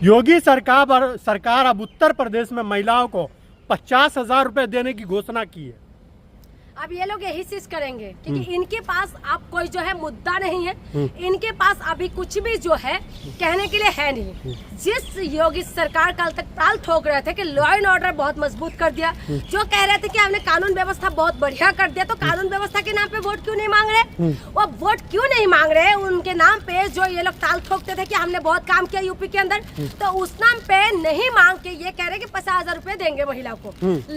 योगी सरकार अब उत्तर प्रदेश में महिलाओं को 50,000 रुपए देने की घोषणा की है। अब ये लोग यही चीज करेंगे क्योंकि इनके पास अब कोई जो है मुद्दा नहीं है, इनके पास अभी कुछ भी जो है कहने के लिए है नहीं। जिस योगी सरकार कल तक ताल ठोक रहे थे कि लॉ एंड ऑर्डर बहुत मजबूत कर दिया, जो कह रहे थे कि हमने कानून व्यवस्था बहुत बढ़िया कर दिया, तो कानून व्यवस्था के नाम पे वोट क्यों नहीं मांग रहे? वो वोट क्यों नहीं मांग रहे? उनके नाम पे जो ये लोग ताल ठोकते थे कि हमने बहुत काम किया यूपी के अंदर, तो उस नाम पे नहीं मांग के ये कह रहे कि 50,000 रुपए देंगे महिलाओं को।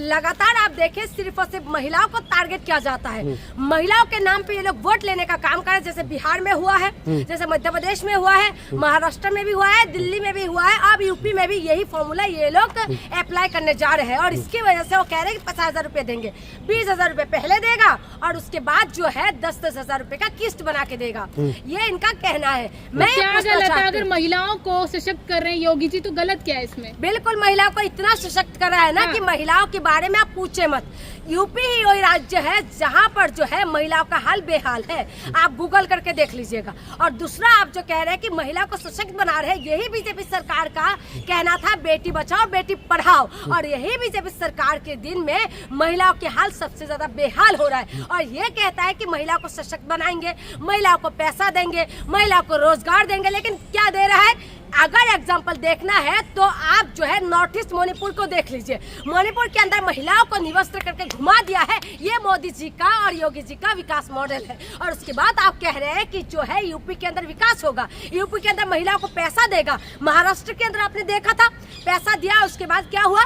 लगातार आप देखें सिर्फ और सिर्फ महिलाओं को टारगेट किया जाता है। महिलाओं के नाम पे ये लोग वोट लेने का काम कर रहे हैं। जैसे बिहार में हुआ है, जैसे मध्य प्रदेश में हुआ है, महाराष्ट्र में भी हुआ है, दिल्ली में भी हुआ है, अब यूपी में भी यही फॉर्मूला ये लोग अप्लाई करने जा रहे हैं। और इसकी वजह से वो कह रहे हैं कि 50,000 रुपए देंगे, 20,000 रुपए पहले देगा और उसके बाद जो है 10,000 रुपए का किस्त बना के देगा। ये इनका कहना है। मैं क्या गलत है? अगर महिलाओं को सशक्त कर रहे हैं योगी जी, तो गलत क्या है इसमें? बिल्कुल महिलाओं को इतना सशक्त कर रहा है ना कि महिलाओं के बारे में आप पूछे मत। यूपी ही वही राज्य है जहाँ पर जो है महिलाओं का हाल बेहाल है, आप गूगल करके देख लीजिएगा। और दूसरा आप जो कह रहे हैं कि महिला को सशक्त बना रहे हैं, यही बीजेपी सरकार का कहना था, बेटी बचाओ बेटी पढ़ाओ। और यही बीजेपी सरकार के दिन में महिलाओं के हाल सबसे ज्यादा बेहाल हो रहा है। और ये कहता है कि महिलाओं को सशक्त बनाएंगे, महिलाओं को पैसा देंगे, महिलाओं को रोजगार देंगे, लेकिन क्या दे रहा है? अगर एग्जाम्पल देखना है तो आप जो है नॉर्थ ईस्ट मणिपुर को देख लीजिए। मणिपुर के अंदर महिलाओं को निवस्त्र करके घुमा दिया है। ये मोदी जी का और योगी जी का विकास मॉडल है। और उसके बाद आप कह रहे हैं कि जो है यूपी के अंदर विकास होगा, यूपी के अंदर महिलाओं को पैसा देगा। महाराष्ट्र के अंदर आपने देखा था, पैसा दिया, उसके बाद क्या हुआ?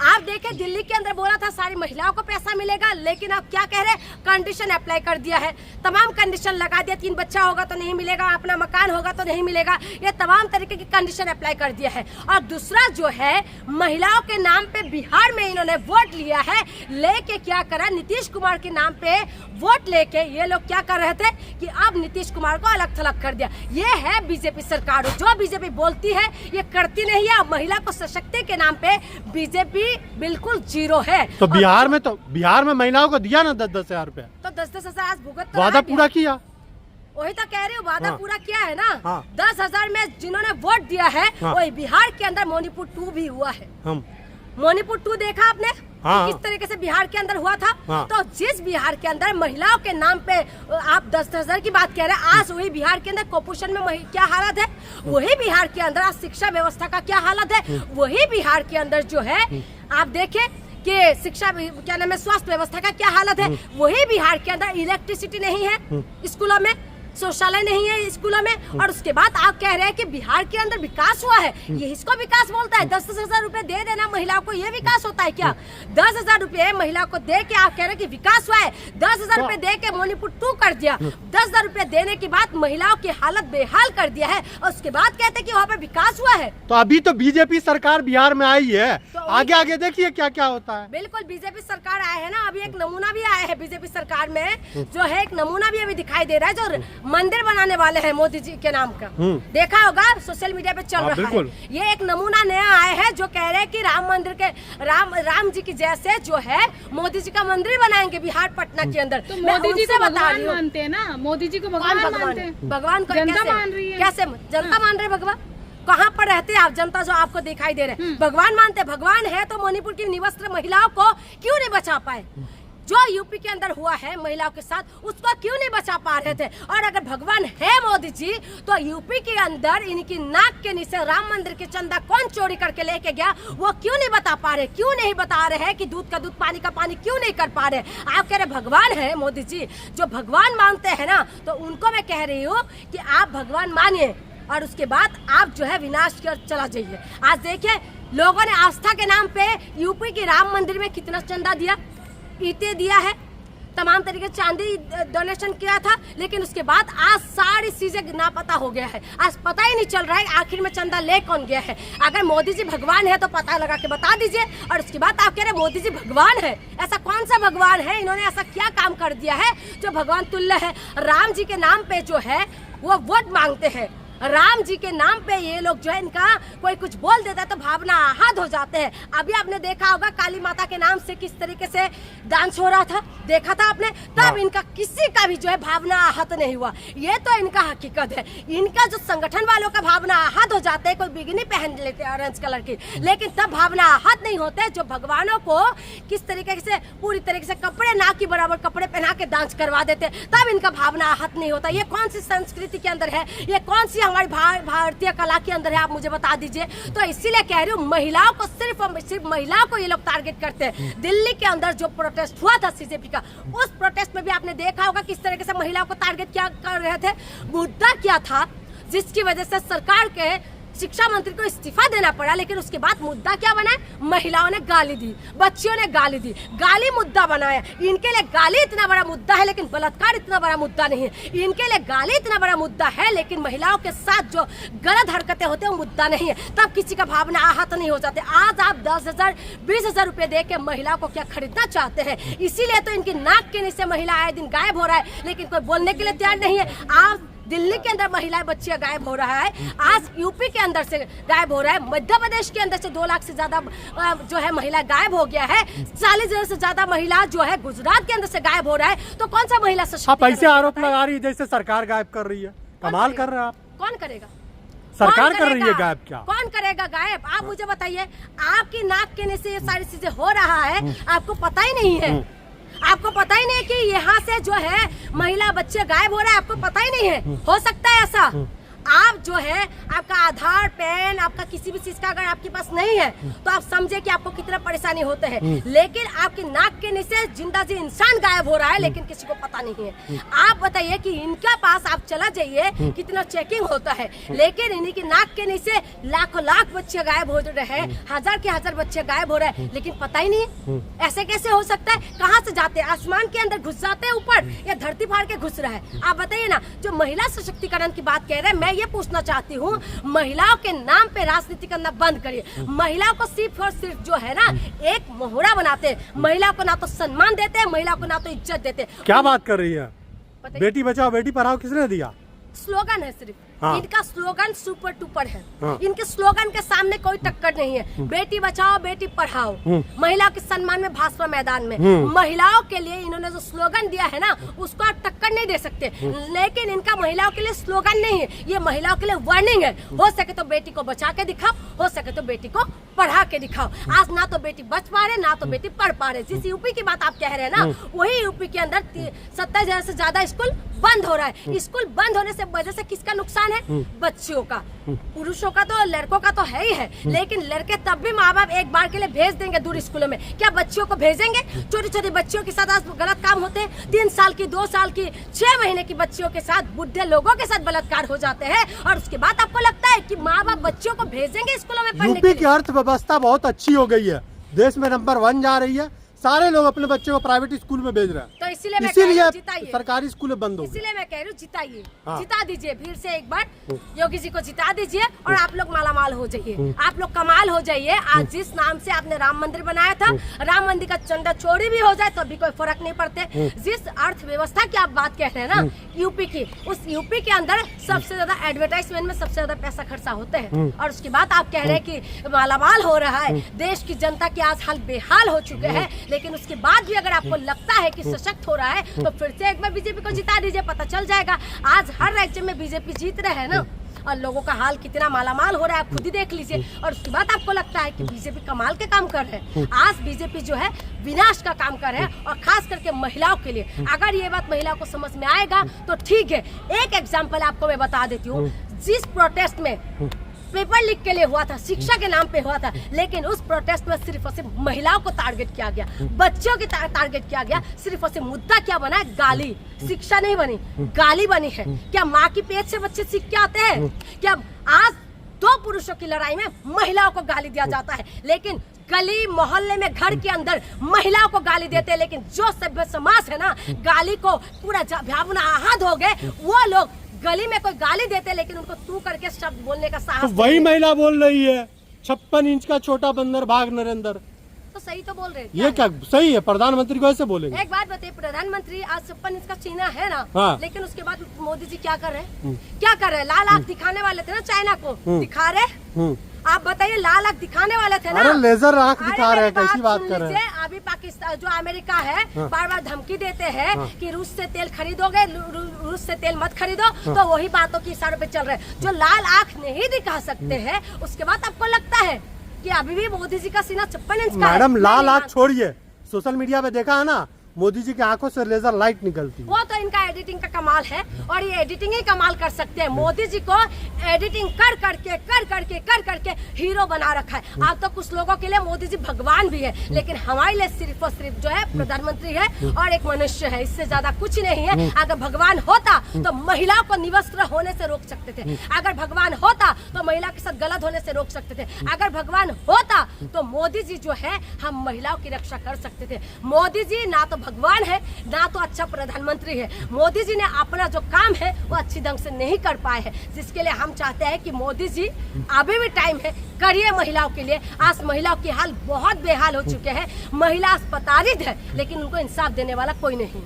आप देखें दिल्ली के अंदर बोला था सारी महिलाओं को पैसा मिलेगा, लेकिन आप क्या कह रहे हैं? कंडीशन अप्लाई कर दिया है, तमाम कंडीशन लगा दिया। 3 बच्चा होगा तो नहीं मिलेगा, अपना मकान होगा तो नहीं मिलेगा, ये तमाम तरीके की कंडीशन अप्लाई कर दिया है। और दूसरा जो है महिलाओं के नाम पे बिहार में इन्होंने वोट लिया है, लेके क्या करा? नीतीश कुमार के नाम पे वोट लेके ये लोग क्या कर रहे थे कि अब नीतीश कुमार को अलग थलग कर दिया। ये है बीजेपी सरकार। जो बीजेपी बोलती है ये करती नहीं है। महिला को सशक्ति के नाम पे बीजेपी बिल्कुल जीरो है। तो बिहार में महिलाओं को दिया ना 10,000 रुपए, तो 10,000 आज भुगत वादा पूरा किया। वही तो कह रही हूँ, वादा पूरा किया है ना। 10,000 में जिन्होंने वोट दिया है वही बिहार के अंदर मणिपुर 2 भी हुआ है। मणिपुर 2 देखा आपने किस तरीके से बिहार के अंदर हुआ था? तो जिस बिहार के अंदर महिलाओं के नाम पे आप 10,000 की बात कह रहे हैं, आज वही बिहार के अंदर कुपोषण में क्या हालत है, वही बिहार के अंदर आज शिक्षा व्यवस्था का क्या हालत है, वही बिहार के अंदर जो है आप देखें कि शिक्षा क्या नाम है, स्वास्थ्य व्यवस्था का क्या हालत है। वही बिहार के अंदर इलेक्ट्रिसिटी नहीं है स्कूलों में, शौचालय नहीं है स्कूलों में। और उसके बाद आप कह रहे हैं कि बिहार के अंदर विकास हुआ है, ये इसको विकास बोलता है? 10,000 रुपए दे देना महिलाओं को, ये विकास होता है क्या? 10,000 रुपए महिला को दे के आप कह रहे हैं कि विकास हुआ है। 10,000 रुपए दे के मणिपुर 2 कर दिया। 10,000 रुपए देने के बाद महिलाओं की हालत बेहाल कर दिया है, और उसके बाद कहते हैं कि वहाँ पे विकास हुआ है। तो अभी तो बीजेपी सरकार बिहार में आई है, तो आगे देखिए क्या क्या होता है। बिल्कुल बीजेपी सरकार आया है ना, अभी एक नमूना भी आया है बीजेपी सरकार में, जो है एक नमूना भी अभी दिखाई दे रहा है, जो मंदिर बनाने वाले हैं मोदी जी के नाम का। देखा होगा सोशल मीडिया पे चल रहा है। ये एक नमूना नया आया है जो कह रहे हैं कि राम मंदिर के राम जी की जैसे जो है मोदी जी का मंदिर बनाएंगे बिहार पटना के अंदर। तो मोदी जी को भगवान मानते हैं ना, मोदी जी को भगवान मानते हैं। भगवान को जनता मान रही है, कैसे जनता मान रही है? भगवान कहाँ पर रहते हैं आप? जनता जो आपको दिखाई दे रहे हैं भगवान मानते। भगवान है तो मणिपुर की निवस्त्र महिलाओं को क्यों नहीं बचा पाए? जो यूपी के अंदर हुआ है महिलाओं के साथ, उसको क्यों नहीं बचा पा रहे थे? और अगर भगवान है मोदी जी, तो यूपी के अंदर इनकी नाक के नीचे राम मंदिर के चंदा कौन चोरी करके लेके गया, वो क्यों नहीं बता पा रहे? क्यों नहीं बता रहे हैं कि दूध का दूध पानी का पानी क्यों नहीं कर पा रहे? आप कह रहे भगवान है मोदी जी। जो भगवान मानते हैं ना, तो उनको मैं कह रही हूँ कि आप भगवान मानिए और उसके बाद आप जो है विनाश की ओर चला जाइए। आज देखिए लोगों ने आस्था के नाम पे यूपी के राम मंदिर में कितना चंदा दिया, ईंटें दिया है, तमाम तरीके चांदी डोनेशन किया था, लेकिन उसके बाद आज सारी चीजें नापता हो गया है। आज पता ही नहीं चल रहा है आखिर में चंदा ले कौन गया है। अगर मोदी जी भगवान है तो पता लगा के बता दीजिए। और उसके बाद आप कह रहे मोदी जी भगवान है, ऐसा कौन सा भगवान है? इन्होंने ऐसा क्या काम कर दिया है जो भगवान तुल्य है? राम जी के नाम पे जो है वो वोट मांगते हैं, राम जी के नाम पे ये लोग जो है इनका कोई कुछ बोल देता है तो भावना आहत हो जाते हैं। अभी आपने देखा होगा काली माता के नाम से किस तरीके से डांस हो रहा था, देखा था आपने, तब इनका किसी का भी जो है भावना आहत नहीं हुआ। ये तो इनका हकीकत है। इनका जो संगठन वालों का भावना आहत हो जाते हैं, कोई बिगनी पहन लेते हैं ऑरेंज कलर की, लेकिन तब भावना आहत नहीं होते जो भगवानों को किस तरीके से पूरी तरीके से कपड़े ना के बराबर कपड़े पहना के डांस करवा देते, तब इनका भावना आहत नहीं होता। ये कौन सी संस्कृति के अंदर है, ये कौन सी हमारी भारतीय कला के अंदर है, आप मुझे बता दीजिए। तो इसीलिए कह रही हूँ, महिलाओं को सिर्फ महिलाओं को ये लोग टारगेट करते हैं। दिल्ली के अंदर जो प्रोटेस्ट हुआ था सीजेपी का, उस प्रोटेस्ट में भी आपने देखा होगा किस तरीके से महिलाओं को टारगेट क्या कर रहे थे। मुद्दा क्या था जिसकी वजह से सरकार के शिक्षा मंत्री को इस्तीफा देना पड़ा, लेकिन उसके बाद मुद्दा क्या बना? महिलाओं ने गाली दी, बच्चियों ने गाली दी, गाली मुद्दा बनाया। इनके लिए गाली इतना बड़ा मुद्दा है, लेकिन बलात्कार इतना बड़ा मुद्दा नहीं है। इनके लिए गाली इतना बड़ा मुद्दा है, लेकिन महिलाओं के साथ जो गलत हरकतें होते हैं वो मुद्दा नहीं है। तब किसी का भावना आहत नहीं हो जाते। आज आप 10,000 20,000 रुपए दे के महिला को क्या खरीदना चाहते हैं? इसीलिए तो इनकी नाक के नीचे महिला आए दिन गायब हो रहा है, लेकिन कोई बोलने के लिए तैयार नहीं है। आप दिल्ली के अंदर महिलाएं बच्चियां गायब हो रहा है, आज यूपी के अंदर से गायब हो रहा है, मध्य प्रदेश के अंदर से 2 लाख से ज्यादा जो है महिला गायब हो गया है, 40,000 से ज्यादा महिला जो है गुजरात के अंदर से गायब हो रहा है। तो कौन सा महिला आप ऐसे आरोप लगा रही है जैसे सरकार गायब कर रही है? कमाल कर रहे हैं आप। कौन करेगा? सरकार कर रही है गायब। क्या कौन करेगा गायब? आप मुझे बताइए। आपकी नाक के नीचे ये सारी चीजें हो रहा है, आपको पता ही नहीं है। आपको पता ही नहीं कि यहाँ से जो है महिला बच्चे गायब हो रहे हैं, आपको पता ही नहीं है। हो सकता है ऐसा? आप जो है आपका आधार पैन आपका किसी भी चीज का अगर आपके पास नहीं है तो आप समझे कि आपको कितना परेशानी होते हैं, लेकिन आपकी नाक के नीचे जिंदा जी इंसान गायब हो रहा है, लेकिन किसी को पता नहीं है। आप बताइए कि इनके पास आप चला जाइए कितना चेकिंग होता है, लेकिन इन्हीं की नाक के नीचे लाखों लाख बच्चे गायब हो रहे हैं, 1000 के 1000 बच्चे गायब हो रहे हैं, लेकिन पता ही नहीं है। ऐसे कैसे हो सकता है? कहाँ से जाते हैं? आसमान के अंदर घुस जाते हैं ऊपर, या धरती फाड़ के घुस रहा है? आप बताइए ना। जो महिला सशक्तिकरण की बात कह रहे हैं, मैं ये पूछना चाहती हूँ, महिलाओं के नाम पे राजनीति करना बंद करिए। महिलाओं को सिर्फ और सिर्फ जो है ना एक मोहरा बनाते हैं, महिलाओं को ना तो सम्मान देते हैं, महिलाओं को ना तो इज्जत देते हैं। क्या बात कर रही है? बेटी बचाओ बेटी पढ़ाओ किसने दिया? स्लोगन है सिर्फ। हाँ। इनका स्लोगन सुपर टुपर है। हाँ। इनके स्लोगन के सामने कोई टक्कर नहीं है। बेटी बचाओ बेटी पढ़ाओ, महिलाओं के सम्मान में भाजपा मैदान में, महिलाओं के लिए इन्होंने जो स्लोगन दिया है ना उसको आप टक्कर नहीं दे सकते। लेकिन इनका महिलाओं के लिए स्लोगन नहीं है, ये महिलाओं के लिए वार्निंग है। हो सके तो बेटी को बचा के दिखाओ, हो सके तो बेटी को पढ़ा के दिखाओ। आज ना तो बेटी बच पा रहे, ना तो बेटी पढ़ पा रहे। जिस यूपी की बात आप कह रहे हैं ना, वही यूपी के अंदर 70,000 से ज्यादा स्कूल बंद हो रहा है। स्कूल बंद होने से वजह से किसका नुकसान है? बच्चियों का। पुरुषों का तो लड़कों का तो है ही है, लेकिन लड़के तब भी माँ बाप एक बार के लिए भेज देंगे दूर स्कूलों में, क्या बच्चियों को भेजेंगे? छोटी छोटी बच्चियों के साथ आज गलत काम होते हैं। 3 साल की 2 साल की 6 महीने की बच्चियों के साथ बुढ़े लोगों के साथ बलात्कार हो जाते हैं, और उसके बाद आपको लगता है कि माँ बाप बच्चियों को भेजेंगे स्कूलों में पढ़ने के लिए? यूपी की अर्थव्यवस्था बहुत अच्छी हो गई है, देश में नंबर 1 जा रही है, सारे लोग अपने बच्चों को प्राइवेट स्कूल में भेज रहे हैं। तो इसीलिए सरकारी स्कूल बंद हो, इसीलिए मैं कह रही हूँ जिताइए। हाँ। जिता दीजिए फिर से एक बार, योगी जी को जिता दीजिए और आप लोग मालामाल हो जाइए, आप लोग कमाल हो जाइए। आज जिस नाम से आपने राम मंदिर बनाया था, राम मंदिर का चंदा चोरी भी हो जाए तो भी कोई फर्क नहीं पड़ते। जिस अर्थव्यवस्था की आप बात कह रहे हैं ना यूपी की, उस यूपी के अंदर सबसे ज्यादा एडवर्टाइजमेंट में सबसे ज्यादा पैसा खर्चा होता है, और उसके बाद आप कह रहे हैं कि मालामाल हो रहा है। देश की जनता की आज हाल बेहाल हो चुके हैं, लेकिन उसके बाद भी अगर आपको लगता है कि सशक्त हो रहा है तो फिर से एक बार बीजेपी को जिता दीजिए, पता चल जाएगा। आज हर राज्य में बीजेपी जीत रहे हैं ना, और लोगों का हाल कितना मालामाल हो रहा है आप खुद ही देख लीजिए, और उसके बाद आपको लगता है कि बीजेपी कमाल के काम कर रहे हैं। आज बीजेपी जो है विनाश का काम कर रहे हैं, और खास करके महिलाओं के लिए। अगर ये बात महिलाओं को समझ में आएगा तो ठीक है। एक एग्जाम्पल आपको मैं बता देती हूँ। जिस प्रोटेस्ट में पेपर लीक के लिए हुआ था, शिक्षा के नाम पे हुआ था, लेकिन उस प्रोटेस्ट में सिर्फ और सिर्फ महिलाओं को टारगेट किया गया, बच्चों की टारगेट किया गया। सिर्फ और सिर्फ मुद्दा क्या बना है? गाली। शिक्षा नहीं बनी, गाली बनी है। क्या माँ की पेट से बच्चे सीख के आते हैं? क्या आज 2 पुरुषों की लड़ाई में महिलाओं को गाली दिया जाता है, लेकिन गली मोहल्ले में घर के अंदर महिलाओं को गाली देते हैं। लेकिन जो सभ्य समाज है ना, गाली को पूरा भावना आहत हो गए, वो लोग गली में कोई गाली देते, लेकिन उनको तू करके शब्द बोलने का साहस तो वही महिला बोल रही है 56 इंच का छोटा बंदर भाग नरेंद्र। तो सही तो बोल रहे हैं। ये क्या सही है? प्रधानमंत्री को ऐसे बोलेंगे? एक बात बताइए, प्रधानमंत्री आज 56 इंच का सीना है ना, हाँ। लेकिन उसके बाद मोदी जी क्या कर रहे हैं? क्या कर रहे हैं? लाल आंख दिखाने वाले थे ना चाइना को, दिखा रहे। आप बताइए, लाल आंख दिखाने वाले थे ना। अरे लेजर आंख अरे दिखा रहे हैं, मेरी कैसी बात सुन कर रहे हैं? लीजिए, अभी पाकिस्तान जो अमेरिका है बार बार धमकी देते हैं कि रूस से तेल खरीदोगे, रूस से तेल मत खरीदो, तो वही बातों की इशारों पे चल रहे हैं। जो लाल आंख नहीं दिखा सकते हैं, उसके बाद आपको लगता है कि अभी भी मोदी जी का सीना 56 इंच का है? मैडम लाल नहीं, आंख छोड़िए, सोशल मीडिया पे देखा है ना, मोदी जी की आंखों से लेजर लाइट निकलती है। वो तो इनका एडिटिंग का कमाल है, और ये एडिटिंग ही कमाल कर सकते हैं। मोदी जी को एडिटिंग कर करके हीरो बना रखा है। आप तो कुछ लोगों के लिए मोदी जी भगवान भी है, लेकिन हमारे लिए सिर्फ और सिर्फ जो है प्रधानमंत्री है और एक मनुष्य है, इससे ज्यादा कुछ नहीं है। अगर भगवान होता तो महिलाओं को निवस्त्र होने से रोक सकते थे। अगर भगवान होता तो महिला के साथ गलत होने से रोक सकते थे। अगर भगवान होता तो मोदी जी जो है हम महिलाओं की रक्षा कर सकते थे। मोदी जी ना तो भगवान है, ना तो अच्छा प्रधानमंत्री है। मोदी जी ने अपना जो काम है वो अच्छी ढंग से नहीं कर पाए हैं, जिसके लिए हम चाहते हैं कि मोदी जी अभी भी टाइम है, करिए महिलाओं के लिए। आज महिलाओं की हाल बहुत बेहाल हो चुके हैं। महिला अस्पतालित है, लेकिन उनको इंसाफ देने वाला कोई नहीं।